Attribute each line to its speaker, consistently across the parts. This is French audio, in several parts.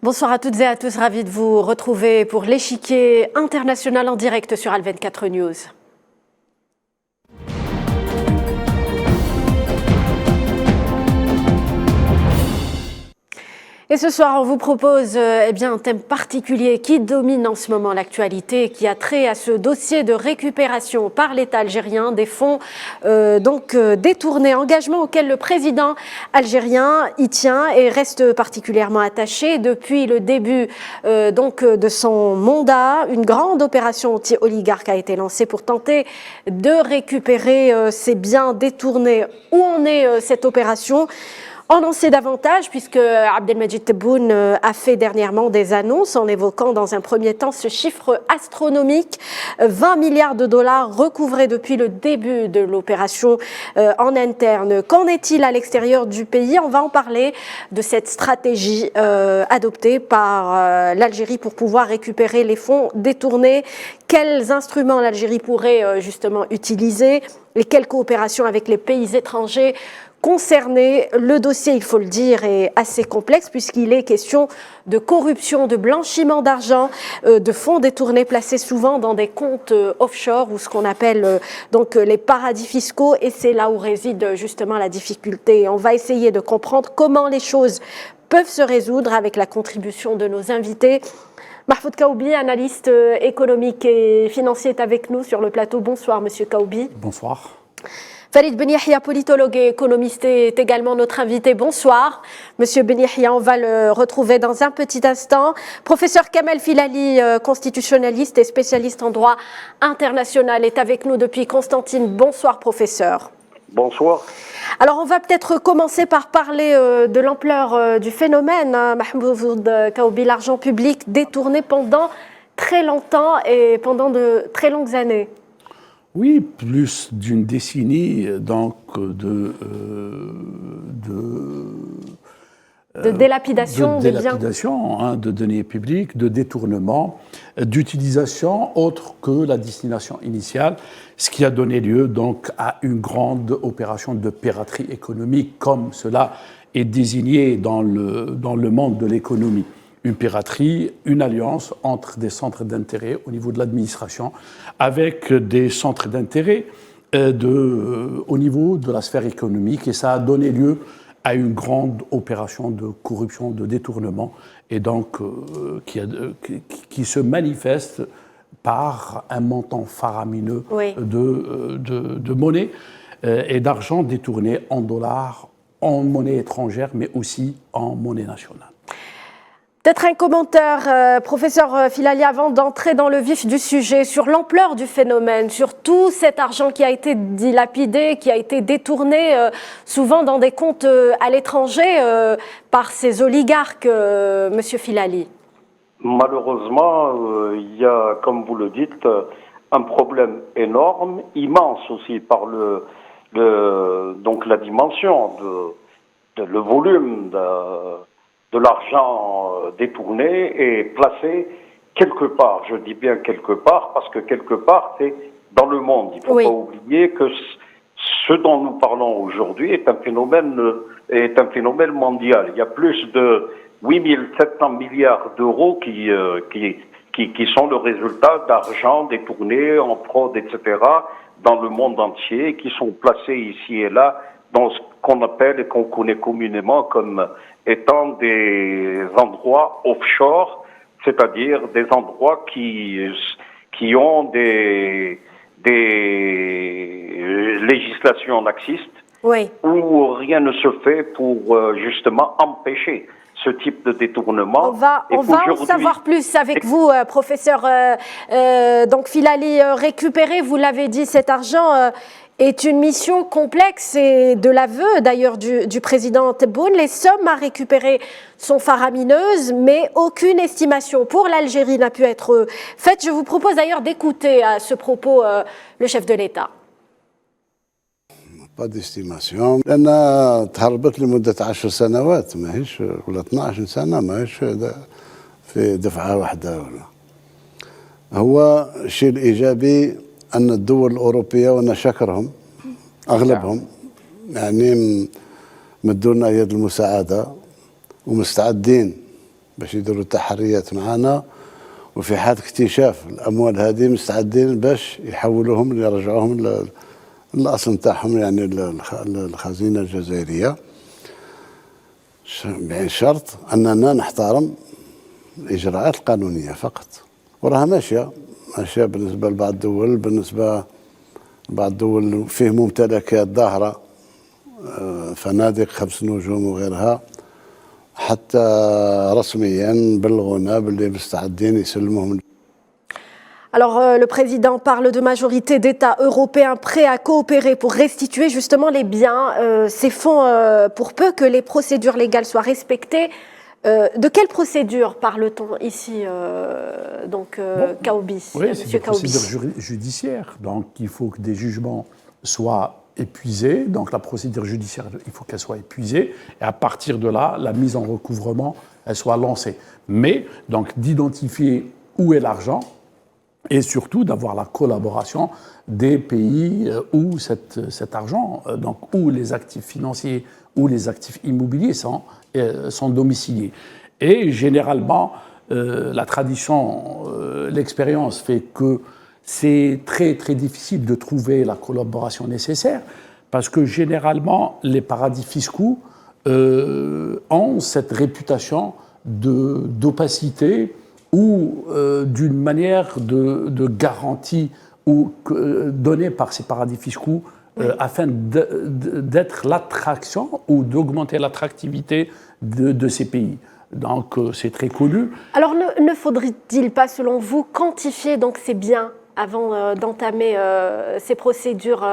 Speaker 1: Bonsoir à toutes et à tous, ravi de vous retrouver pour l'échiquier international en direct sur Al24 News. Et ce soir, on vous propose un thème particulier qui domine en ce moment l'actualité, qui a trait à ce dossier de récupération par l'État algérien des fonds détournés, engagement auquel le président algérien y tient et reste particulièrement attaché depuis le début de son mandat. Une grande opération anti-oligarque a été lancée pour tenter de récupérer ces biens détournés. Où en est cette opération ? En sait davantage puisque Abdelmajid Tebboune a fait dernièrement des annonces en évoquant dans un premier temps ce chiffre astronomique, 20 milliards de dollars recouvrés depuis le début de l'opération en interne. Qu'en est-il à l'extérieur du pays? On va en parler de cette stratégie adoptée par l'Algérie pour pouvoir récupérer les fonds détournés. Quels instruments l'Algérie pourrait justement utiliser et quelles coopérations avec les pays étrangers concernés. Le dossier, il faut le dire, est assez complexe puisqu'il est question de corruption, de blanchiment d'argent, de fonds détournés placés souvent dans des comptes offshore ou ce qu'on appelle les paradis fiscaux, et c'est là où réside justement la difficulté. On va essayer de comprendre comment les choses peuvent se résoudre avec la contribution de nos invités. Mahfoud Kaoubi, analyste économique et financier, est avec nous sur le plateau. Bonsoir Monsieur Kaoubi.
Speaker 2: Bonsoir.
Speaker 1: Farid Ben Yahia, politologue et économiste, est également notre invité. Bonsoir. Monsieur Ben Yahia, on va le retrouver dans un petit instant. Professeur Kamel Filali, constitutionnaliste et spécialiste en droit international, est avec nous depuis Constantine. Bonsoir, professeur.
Speaker 3: Bonsoir.
Speaker 1: Alors, on va peut-être commencer par parler de l'ampleur du phénomène. Mahfoud Kaoubi, l'argent public détourné pendant très longtemps et pendant de très longues années.
Speaker 2: Oui, plus d'une décennie de
Speaker 1: délapidation des biens.
Speaker 2: De deniers publics, de détournement, d'utilisation autre que la destination initiale, ce qui a donné lieu donc à une grande opération de piraterie économique, comme cela est désigné dans le monde de l'économie. Une piraterie, une alliance entre des centres d'intérêt au niveau de l'administration avec des centres d'intérêt au niveau de la sphère économique, et ça a donné lieu à une grande opération de corruption, de détournement, et donc qui se manifeste par un montant faramineux de monnaie et d'argent détourné en dollars, en monnaie étrangère, mais aussi en monnaie nationale.
Speaker 1: Peut-être un commentaire, professeur Filali, avant d'entrer dans le vif du sujet, sur l'ampleur du phénomène, sur tout cet argent qui a été dilapidé, qui a été détourné, souvent dans des comptes à l'étranger, par ces oligarques, monsieur Filali.
Speaker 3: Malheureusement, il y a, comme vous le dites, un problème énorme, immense aussi par la dimension, le volume de l'argent détourné et placé quelque part. Je dis bien quelque part, parce que quelque part, c'est dans le monde. Il ne faut pas oublier que ce dont nous parlons aujourd'hui est un phénomène mondial. Il y a plus de 8 700 milliards d'euros qui sont le résultat d'argent détourné en fraude, etc., dans le monde entier, qui sont placés ici et là dans ce qu'on appelle et qu'on connaît communément comme étant des endroits offshore, c'est-à-dire des endroits qui ont des législations laxistes, où rien ne se fait pour justement empêcher ce type de détournement.
Speaker 1: On va en savoir plus avec vous, professeur Filali. Récupérer, vous l'avez dit, cet argent est une mission complexe, et de l'aveu d'ailleurs du président Tebboune, les sommes à récupérer sont faramineuses, mais aucune estimation pour l'Algérie n'a pu être faite. Je vous propose d'ailleurs d'écouter à ce propos le chef de l'État.
Speaker 4: Pas d'estimation, لأنها تهربت لمدة 10 سنوات، ما هيش ولا 12 سنة، ما هيش في دفعة واحدة ولا. هو الشيء الإيجابي أن الدول الأوروبية، وأنا شكرهم أغلبهم يعني مدونا يد المساعدة ومستعدين باش يديروا تحريات معنا، وفي حال اكتشاف الاموال هذه مستعدين باش يحولوهم يرجعوهم للاصل نتاعهم، يعني الخزينه الجزائريه، بشرط اننا نحترم الاجراءات القانونيه فقط. وراها ماشيه بالنسبه لبعض الدول، بالنسبه لبعض الدول فيه ممتلكات ظاهره، فنادق 5 نجوم وغيرها، حتى رسميا بلغونا باللي مستعدين يسلموهم.
Speaker 1: Alors, le président parle de majorité d'États européens prêts à coopérer pour restituer justement les biens, ces fonds, pour peu que les procédures légales soient respectées. De quelle procédure parle-t-on ici, Kaoubi,
Speaker 2: oui, c'est des
Speaker 1: Kaoubi.
Speaker 2: procédures judiciaires. Donc, il faut que des jugements soient épuisés. Donc, la procédure judiciaire, il faut qu'elle soit épuisée. Et à partir de là, la mise en recouvrement, elle soit lancée. Mais, donc, d'identifier où est l'argent, et surtout d'avoir la collaboration des pays où cet argent, donc où les actifs financiers, où les actifs immobiliers sont domiciliés. Et généralement, la tradition, l'expérience fait que c'est très très difficile de trouver la collaboration nécessaire, parce que généralement, les paradis fiscaux ont cette réputation d'opacité, ou d'une manière de garantie donnée par ces paradis fiscaux afin d'être l'attraction ou d'augmenter l'attractivité de ces pays. Donc c'est très connu.
Speaker 1: Alors ne faudrait-il pas, selon vous, quantifier donc ces biens avant d'entamer ces procédures,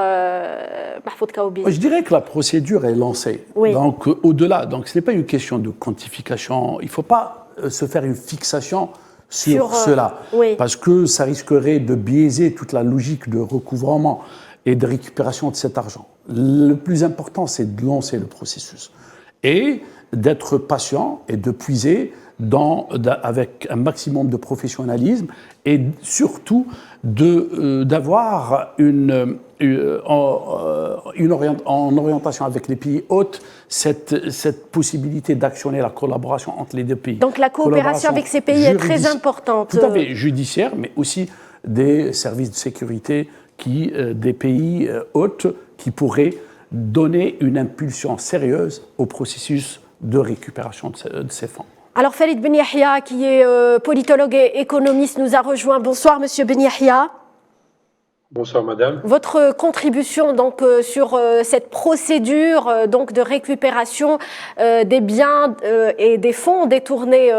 Speaker 1: Mahfoud Kaoubi?
Speaker 2: Je dirais que la procédure est lancée.
Speaker 1: Oui.
Speaker 2: Donc au-delà, donc ce n'est pas une question de quantification. Il ne faut pas se faire une fixation sur cela,
Speaker 1: oui.
Speaker 2: Parce que ça risquerait de biaiser toute la logique de recouvrement et de récupération de cet argent. Le plus important, c'est de lancer le processus et d'être patient et de puiser avec un maximum de professionnalisme et surtout d'avoir en orientation avec les pays hôtes cette possibilité d'actionner la collaboration entre les deux pays.
Speaker 1: Donc la coopération avec ces pays est très importante.
Speaker 2: Tout à fait, judiciaire, mais aussi des services de sécurité des pays hôtes qui pourraient donner une impulsion sérieuse au processus de récupération de ces fonds.
Speaker 1: Alors Farid Ben Yahia, qui est politologue et économiste, nous a rejoint. Bonsoir Monsieur Ben Yahia.
Speaker 5: Bonsoir Madame.
Speaker 1: Votre contribution donc sur cette procédure donc de récupération des biens et des fonds détournés.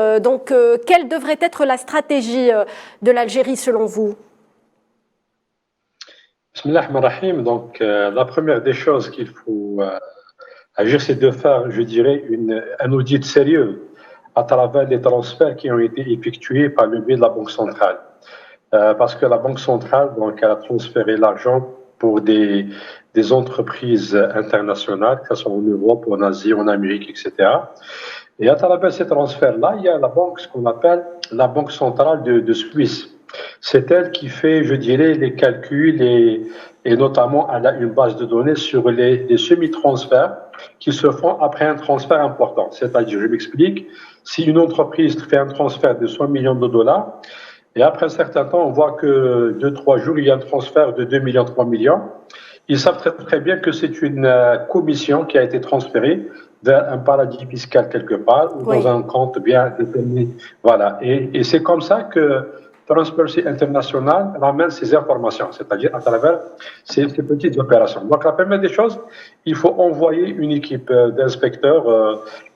Speaker 1: Quelle devrait être la stratégie de l'Algérie selon vous?
Speaker 5: Bismillahirrahmanirrahim. Donc la première des choses qu'il faut agir, c'est de faire, je dirais, un audit sérieux à travers les transferts qui ont été effectués par le biais de la Banque centrale. Parce que la Banque centrale, donc, elle a transféré l'argent pour des entreprises internationales, que ce soit en Europe, en Asie, en Amérique, etc. Et à travers ces transferts-là, il y a la banque, ce qu'on appelle la Banque centrale de Suisse. C'est elle qui fait, je dirais, les calculs et notamment elle a une base de données sur les semi-transferts qui se font après un transfert important. C'est-à-dire, je m'explique, si une entreprise fait un transfert de 100 millions de dollars, et après un certain temps, on voit que 2-3 jours, il y a un transfert de 2 millions, 3 millions. Ils savent très, très bien que c'est une commission qui a été transférée vers un paradis fiscal quelque part ou dans un compte bien déterminé. Voilà. Et c'est comme ça que Transparency International ramène ces informations, c'est-à-dire à travers ces petites opérations. Donc la première des choses, il faut envoyer une équipe d'inspecteurs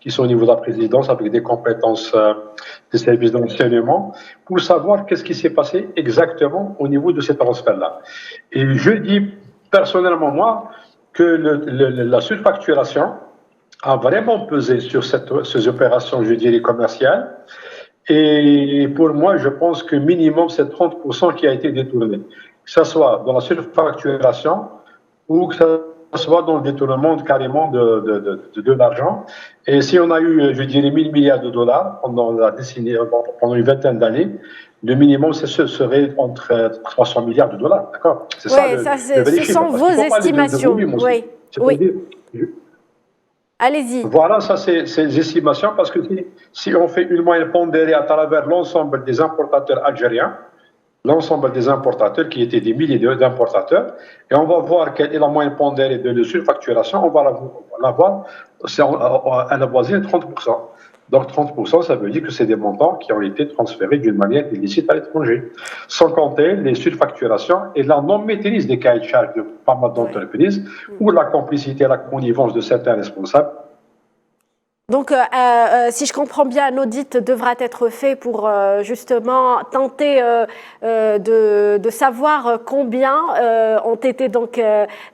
Speaker 5: qui sont au niveau de la présidence avec des compétences des services d'enseignement pour savoir qu'est-ce qui s'est passé exactement au niveau de ces transferts-là. Et je dis personnellement, moi, que la surfacturation a vraiment pesé sur ces opérations, je dirais, commerciales. Et pour moi, je pense que minimum, c'est 30% qui a été détourné. Que ce soit dans la surfacturation ou que ce soit dans le détournement carrément de l'argent. Et si on a eu, je dirais, 1000 milliards de dollars pendant une vingtaine d'années, le minimum, ce serait entre 300 milliards de dollars. D'accord?
Speaker 1: C'est ça, ce sont vos estimations. Oui. Allez-y.
Speaker 5: Voilà, ça c'est des estimations parce que si on fait une moyenne pondérée à travers l'ensemble des importateurs algériens, l'ensemble des importateurs qui étaient des milliers d'importateurs, et on va voir quelle est la moyenne pondérée de la surfacturation, on va la voir, à la voisine 30%. Donc 30%, ça veut dire que c'est des montants qui ont été transférés d'une manière illicite à l'étranger. Sans compter les surfacturations et la non-maîtrise des cahiers de charges de pas mal d'entreprises, ou la complicité, la connivence de certains responsables.
Speaker 1: Donc, si je comprends bien, un audit devra être fait pour justement tenter de savoir combien ont été donc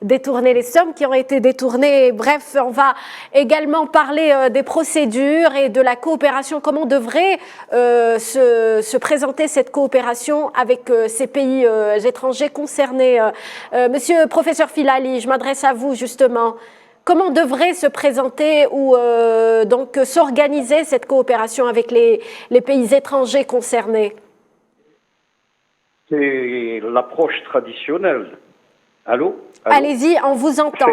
Speaker 1: détournées les sommes qui ont été détournées. Bref, on va également parler des procédures et de la coopération. Comment devrait se présenter cette coopération avec ces pays étrangers concernés? Monsieur professeur Filali, je m'adresse à vous justement. Comment devrait se présenter ou donc s'organiser cette coopération avec les pays étrangers concernés?
Speaker 3: C'est l'approche traditionnelle. Allô?
Speaker 1: Allez-y, on vous entend.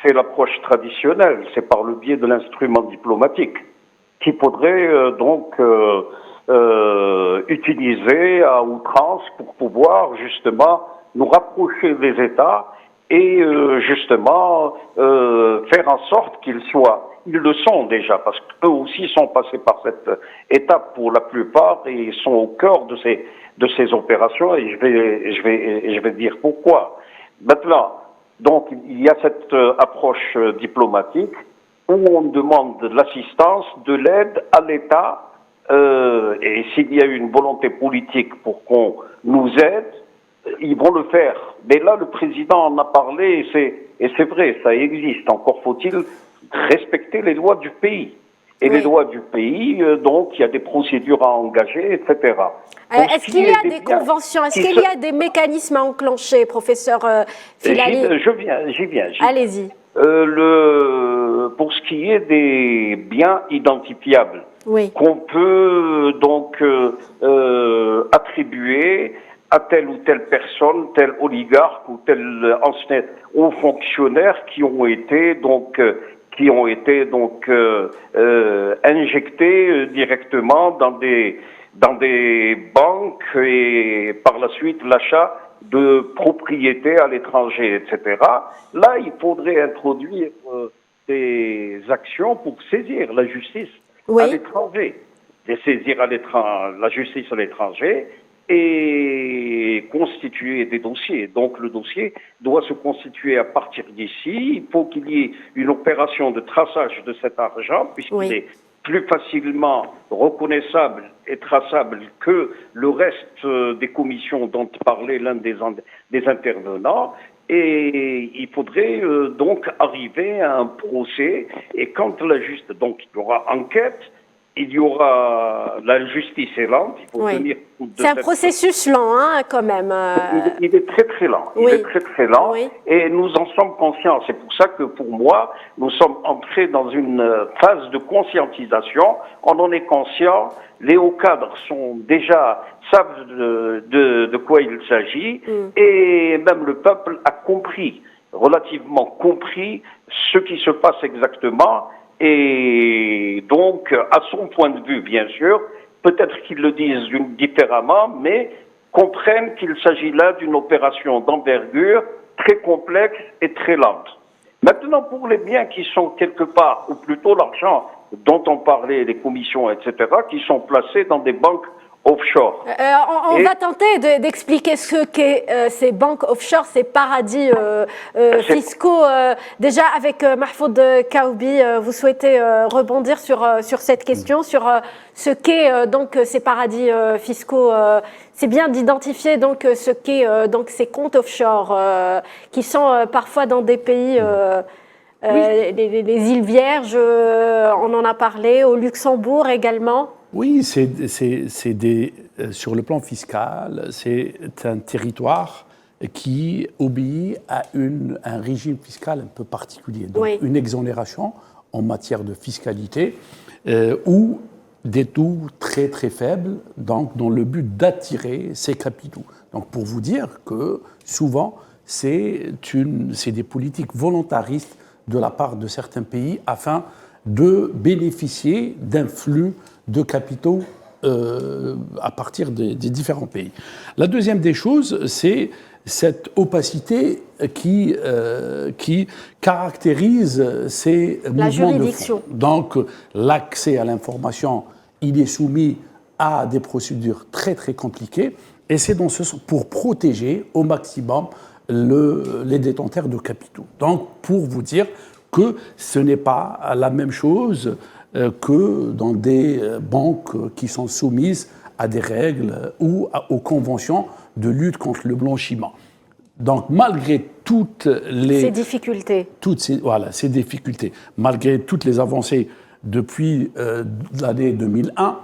Speaker 3: C'est l'approche traditionnelle, c'est par le biais de l'instrument diplomatique qu'il faudrait utiliser à outrance pour pouvoir justement nous rapprocher des États et justement faire en sorte qu'ils soient, ils le sont déjà, parce qu'eux aussi sont passés par cette étape pour la plupart et sont au cœur de ces opérations, et je vais dire pourquoi. Maintenant, donc il y a cette approche diplomatique où on demande de l'assistance, de l'aide à l'État, et s'il y a une volonté politique pour qu'on nous aide, ils vont le faire. Mais là, le président en a parlé, et c'est vrai, ça existe. Encore faut-il respecter les lois du pays. Et les lois du pays, donc, il y a des procédures à engager, etc.
Speaker 1: Est-ce qu'il y a des conventions, est-ce qu'il y a des mécanismes à enclencher, professeur Filali?
Speaker 3: J'y viens.
Speaker 1: Allez-y.
Speaker 3: Pour ce qui est des biens identifiables, qu'on peut donc attribuer à telle ou telle personne, tel oligarque ou tel ancien haut fonctionnaire qui ont été injectés directement dans des banques, et par la suite l'achat de propriétés à l'étranger, etc. Là, il faudrait introduire des actions pour saisir la justice à l'étranger, la justice à l'étranger, et constituer des dossiers. Donc le dossier doit se constituer à partir d'ici. Il faut qu'il y ait une opération de traçage de cet argent, puisqu'il est plus facilement reconnaissable et traçable que le reste des commissions dont parlait l'un des intervenants. Et il faudrait donc arriver à un procès, et quand donc il y aura enquête, il y aura la justice est lente. Il faut tenir compte de
Speaker 1: c'est un processus lent, hein, quand même.
Speaker 3: Il est très très lent. Il est très très lent. Et nous en sommes conscients. C'est pour ça que pour moi, nous sommes entrés dans une phase de conscientisation. On en est conscient. Les hauts cadres savent de quoi il s'agit, et même le peuple a relativement compris ce qui se passe exactement. Et donc, à son point de vue, bien sûr, peut-être qu'ils le disent différemment, mais comprennent qu'il s'agit là d'une opération d'envergure très complexe et très lente. Maintenant, pour les biens qui sont quelque part, ou plutôt l'argent dont on parlait, les commissions, etc., qui sont placés dans des banques offshore.
Speaker 1: On va tenter d'expliquer ce qu'est ces banques offshore, ces paradis fiscaux. Déjà, avec Mahfoud Kaoubi, vous souhaitez rebondir sur cette question, sur ce qu'est donc ces paradis fiscaux. C'est bien d'identifier donc ce qu'est donc ces comptes offshore qui sont parfois dans des pays. Les îles Vierges, on en a parlé, au Luxembourg également.
Speaker 2: Oui, sur le plan fiscal, c'est un territoire qui obéit à un régime fiscal un peu particulier. Donc une exonération en matière de fiscalité ou des taux très très faibles, donc dans le but d'attirer ces capitaux. Donc pour vous dire que souvent, c'est des politiques volontaristes de la part de certains pays afin de bénéficier d'un flux de capitaux à partir des différents pays. La deuxième des choses, c'est cette opacité qui caractérise ces mouvements de fonds. Donc, l'accès à l'information, il est soumis à des procédures très très compliquées, et c'est dans ce sens pour protéger au maximum les détenteurs de capitaux. Donc, pour vous dire que ce n'est pas la même chose que dans des banques qui sont soumises à des règles ou aux conventions de lutte contre le blanchiment. Donc, malgré toutes ces difficultés, malgré toutes les avancées depuis l'année 2001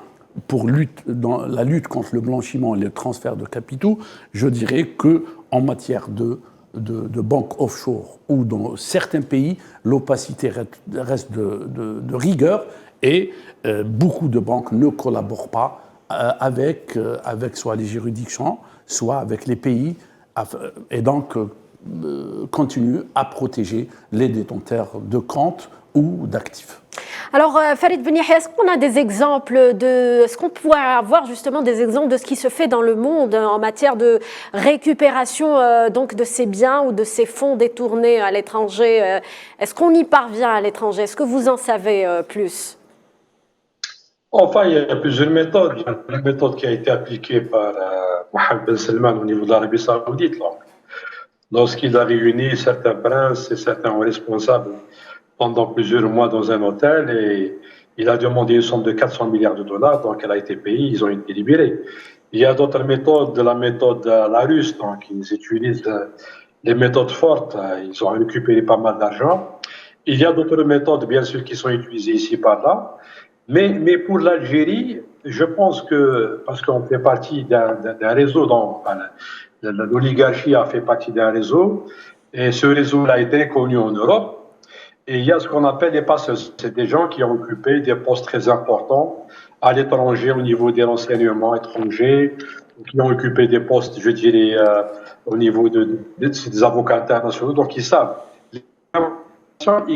Speaker 2: pour la lutte contre le blanchiment et le transfert de capitaux, je dirais qu'en matière de banques offshore ou dans certains pays, l'opacité reste de rigueur et beaucoup de banques ne collaborent pas avec soit les juridictions, soit avec les pays, et donc continuent à protéger les détenteurs de comptes ou d'actifs.
Speaker 1: Alors, Farid Ben Yahia, est-ce qu'on a des exemples est-ce qu'on pourrait avoir justement des exemples de ce qui se fait dans le monde en matière de récupération donc de ces biens ou de ces fonds détournés à l'étranger? Est-ce qu'on y parvient à l'étranger? Est-ce que vous en savez plus?
Speaker 5: Enfin, il y a plusieurs méthodes. Il y a une méthode qui a été appliquée par Mohammed Ben Salman au niveau de l'Arabie Saoudite. Lorsqu'il a réuni certains princes et certains responsables pendant plusieurs mois dans un hôtel, et il a demandé une somme de 400 milliards de dollars, donc elle a été payée, ils ont été libérés. Il y a d'autres méthodes, la méthode la russe, donc ils utilisent les méthodes fortes, ils ont récupéré pas mal d'argent. Il y a d'autres méthodes, bien sûr, qui sont utilisées ici par là. Mais pour l'Algérie, je pense que, parce qu'on fait partie d'un réseau, l'oligarchie a fait partie d'un réseau, et ce réseau-là est très connu en Europe. Et il y a ce qu'on appelle les passeuses. C'est des gens qui ont occupé des postes très importants à l'étranger au niveau des renseignements étrangers, qui ont occupé des postes, je dirais, au niveau des avocats internationaux. Donc, ils savent. Les informations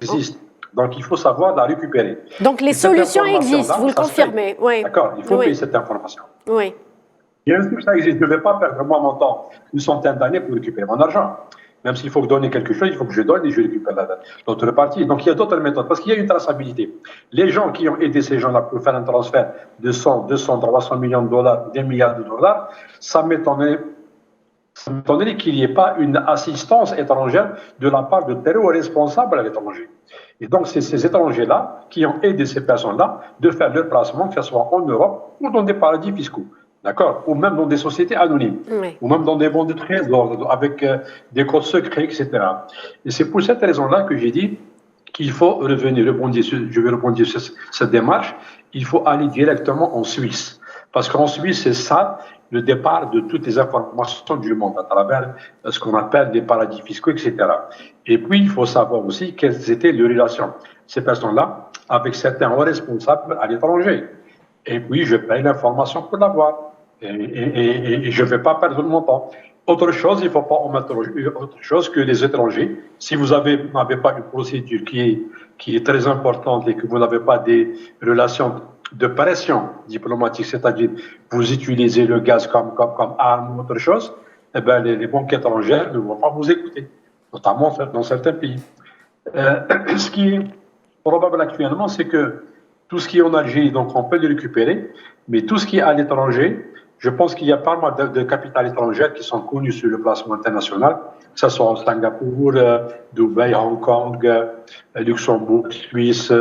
Speaker 5: existent. Donc, il faut savoir la récupérer.
Speaker 1: Donc, les solutions existent, vous le confirmez. Oui.
Speaker 5: D'accord, il faut payer cette information.
Speaker 1: Oui.
Speaker 5: Bien sûr, ça existe. Je ne vais pas perdre moi mon temps une centaine d'années pour récupérer mon argent. Même s'il faut donner quelque chose, il faut que je donne et je récupère l'autre partie. Donc, il y a d'autres méthodes, parce qu'il y a une traçabilité. Les gens qui ont aidé ces gens-là pour faire un transfert de 100, 200, 300 millions de dollars, des milliards de dollars, ça m'étonnerait qu'il n'y ait pas une assistance étrangère de la part de tels responsables à l'étranger. Et donc, c'est ces étrangers-là qui ont aidé ces personnes-là de faire leur placement, que ce soit en Europe ou dans des paradis fiscaux. D'accord? Ou même dans des sociétés anonymes. Oui. Ou même dans des bons de trésor, avec des codes secrets, etc. Et c'est pour cette raison-là que j'ai dit qu'il faut revenir, je vais rebondir sur cette démarche, il faut aller directement en Suisse. Parce qu'en Suisse, c'est ça le départ de toutes les informations du monde, à travers ce qu'on appelle des paradis fiscaux, etc. Et puis, il faut savoir aussi quelles étaient les relations, ces personnes-là, avec certains responsables à l'étranger. Et puis, je paye l'information pour l'avoir. Et je ne vais pas perdre mon temps. Autre chose, il ne faut pas omettre autre chose que les étrangers. Si vous n'avez pas une procédure qui est très importante et que vous n'avez pas des relations de pression diplomatique, c'est-à-dire vous utilisez le gaz comme arme ou autre chose, eh bien les banques étrangères ne vont pas vous écouter, notamment dans certains pays. Ce qui est probable actuellement, c'est que tout ce qui est en Algérie, donc on peut le récupérer, mais tout ce qui est à l'étranger, je pense qu'il y a pas mal de capital étrangères qui sont connus sur le placement international, que ce soit en Singapour, Dubaï, Hong Kong, Luxembourg, Suisse,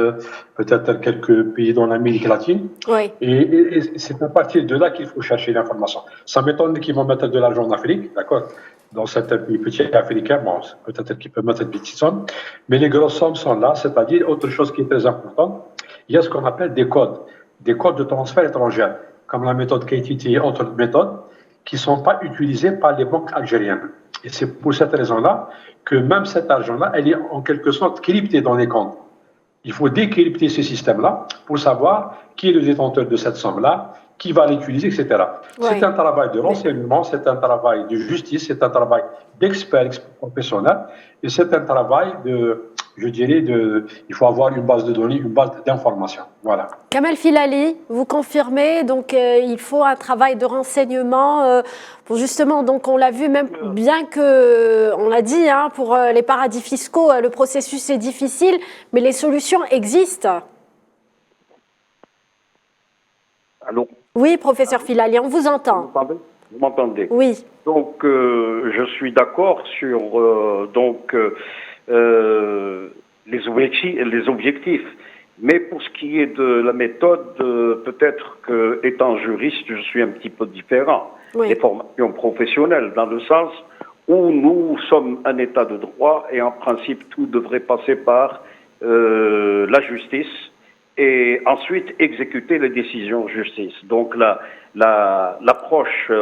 Speaker 5: peut-être quelques pays dans l'Amérique latine. Oui. Et c'est à partir de là qu'il faut chercher l'information. Ça m'étonne qu'ils vont mettre de l'argent en Afrique, d'accord, dans certains pays petits africains, bon, peut-être qu'ils peuvent mettre des petites sommes, mais les grosses sommes sont là, c'est-à-dire autre chose qui est très importante, il y a ce qu'on appelle des codes de transfert étrangers, comme la méthode KTT et autres méthodes, qui ne sont pas utilisées par les banques algériennes. Et c'est pour cette raison-là que même cet argent-là, elle est en quelque sorte cryptée dans les comptes. Il faut décrypter ce système-là pour savoir qui est le détenteur de cette somme-là, qui va l'utiliser, etc.
Speaker 1: Ouais.
Speaker 5: C'est un travail de renseignement, c'est un travail de justice, c'est un travail d'experts professionnels, et c'est un travail je dirais, il faut avoir une base de données, une base d'informations. Voilà.
Speaker 1: Kamel Filali, vous confirmez, donc il faut un travail de renseignement pour justement, donc on l'a vu même, bien que, on l'a dit, hein, pour les paradis fiscaux, le processus est difficile, mais les solutions existent.
Speaker 3: Allô?
Speaker 1: Oui, professeur Filali, on vous entend.
Speaker 3: Vous m'entendez?
Speaker 1: Oui.
Speaker 3: Donc, je suis d'accord sur les objectifs. Mais pour ce qui est de la méthode, peut-être que, étant juriste, je suis un petit peu différent des formations professionnelles, dans le sens où nous sommes un État de droit et en principe tout devrait passer par la justice et ensuite exécuter les décisions de justice. Donc l'approche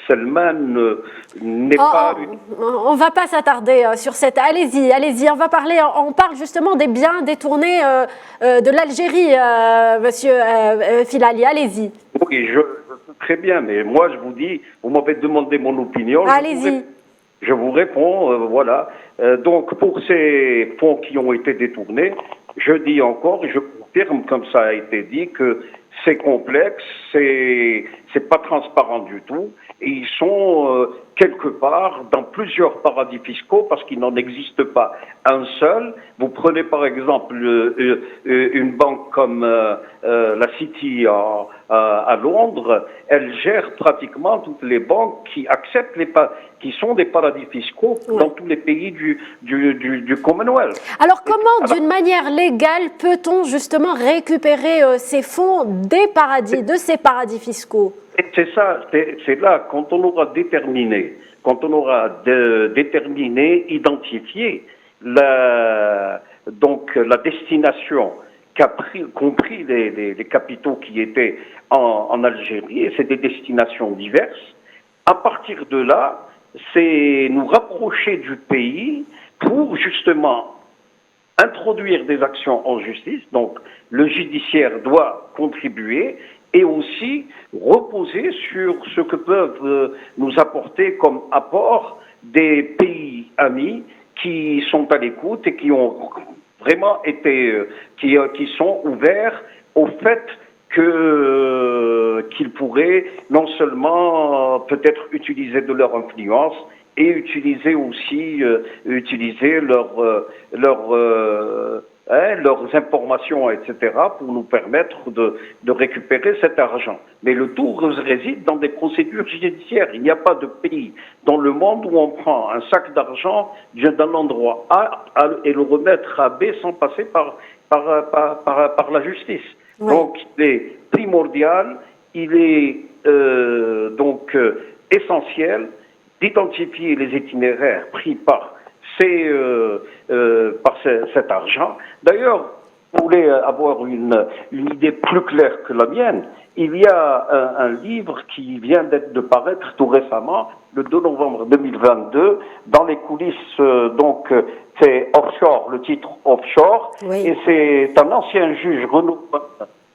Speaker 3: Selman n'est pas...
Speaker 1: On ne va pas s'attarder sur cette... Allez-y, on va parler, on parle justement des biens détournés de l'Algérie, monsieur Filali, allez-y.
Speaker 3: Oui, je très bien, mais moi je vous dis, vous m'avez demandé mon opinion.
Speaker 1: Allez-y.
Speaker 3: Je vous réponds, voilà. Donc pour ces fonds qui ont été détournés, je dis encore, et je confirme, comme ça a été dit, que c'est complexe, c'est pas transparent du tout, et ils sont quelque part dans plusieurs paradis fiscaux parce qu'il n'en existe pas un seul. Vous prenez par exemple une banque comme la City à Londres, elle gère pratiquement toutes les banques qui acceptent qui sont des paradis fiscaux dans tous les pays du Commonwealth.
Speaker 1: Alors comment, d'une manière légale, peut-on justement récupérer ces fonds de ces paradis fiscaux?
Speaker 3: C'est ça, c'est là, quand on aura déterminé, identifié la destination qu'ont pris les capitaux qui étaient en Algérie, et c'est des destinations diverses. À partir de là, c'est nous rapprocher du pays pour justement introduire des actions en justice. Donc le judiciaire doit contribuer et aussi reposer sur ce que peuvent nous apporter comme apport des pays amis qui sont à l'écoute et qui ont vraiment été, qui sont ouverts au fait qu'ils pourraient non seulement peut-être utiliser de leur influence et utiliser aussi leurs informations, etc., pour nous permettre de récupérer cet argent. Mais le tout réside dans des procédures judiciaires. Il n'y a pas de pays dans le monde où on prend un sac d'argent d'un endroit A et le remettre à B sans passer par la justice. Oui. Donc, il est primordial, il est essentiel d'identifier les itinéraires pris par cet argent. D'ailleurs, vous voulez avoir une idée plus claire que la mienne, il y a un livre qui vient de paraître tout récemment, le 2 novembre 2022, dans les coulisses, c'est Offshore, le titre Offshore, oui. Et c'est un ancien juge, Renaud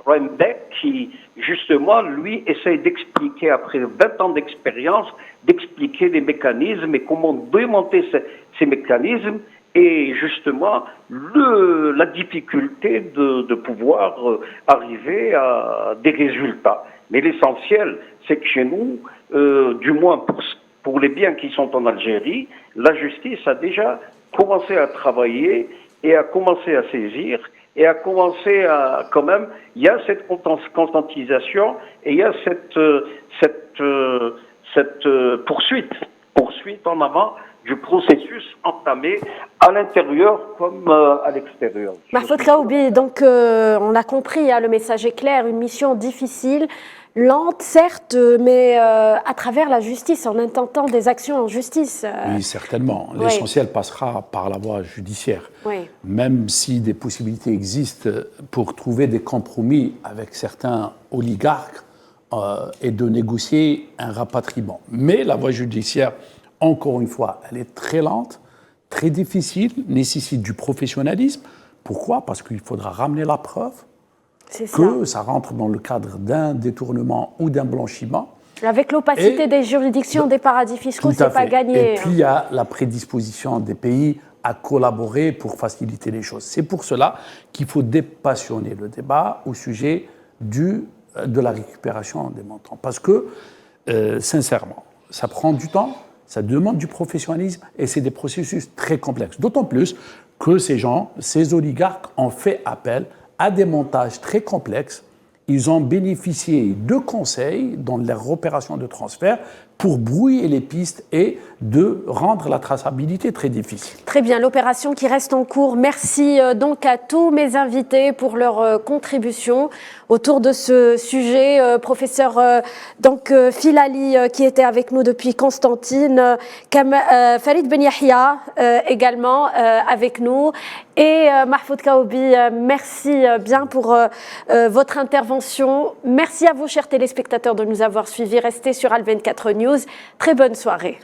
Speaker 3: Rembeck, qui justement, lui, essaye d'expliquer, après 20 ans d'expérience, d'expliquer les mécanismes et comment démonter ces mécanismes et justement la difficulté de pouvoir arriver à des résultats. Mais l'essentiel, c'est que chez nous, du moins pour les biens qui sont en Algérie, la justice a déjà commencé à travailler et a commencé à saisir et a commencé à, quand même, il y a cette conscientisation et il y a cette poursuite en avant du processus entamé à l'intérieur comme à l'extérieur.
Speaker 1: Mahfoud Kaoubi, donc on l'a compris, hein, le message est clair, une mission difficile, lente certes, mais à travers la justice, en intentant des actions en justice.
Speaker 2: Oui, certainement. L'essentiel passera par la voie judiciaire.
Speaker 1: Oui.
Speaker 2: Même si des possibilités existent pour trouver des compromis avec certains oligarques et de négocier un rapatriement. Mais la voie judiciaire, encore une fois, elle est très lente, très difficile, nécessite du professionnalisme. Pourquoi ? Parce qu'il faudra ramener la preuve. que ça rentre dans le cadre d'un détournement ou d'un blanchiment.
Speaker 1: Avec l'opacité des juridictions des paradis fiscaux, c'est pas gagné.
Speaker 2: Et puis il y a la prédisposition des pays à collaborer pour faciliter les choses. C'est pour cela qu'il faut dépassionner le débat au sujet de la récupération des montants. Parce que, sincèrement, ça prend du temps, ça demande du professionnalisme et c'est des processus très complexes. D'autant plus que ces oligarques ont fait appel à des montages très complexes. Ils ont bénéficié de conseils dans leurs opérations de transfert pour brouiller les pistes et de rendre la traçabilité très difficile.
Speaker 1: Très bien, l'opération qui reste en cours. Merci donc à tous mes invités pour leur contribution autour de ce sujet. Professeur Filali qui était avec nous depuis Constantine, Farid Ben Yahya également avec nous et Mahfoud Kaoubi, merci bien pour votre intervention. Merci à vous, chers téléspectateurs, de nous avoir suivis. Restez sur Al 24 News. Très bonne soirée.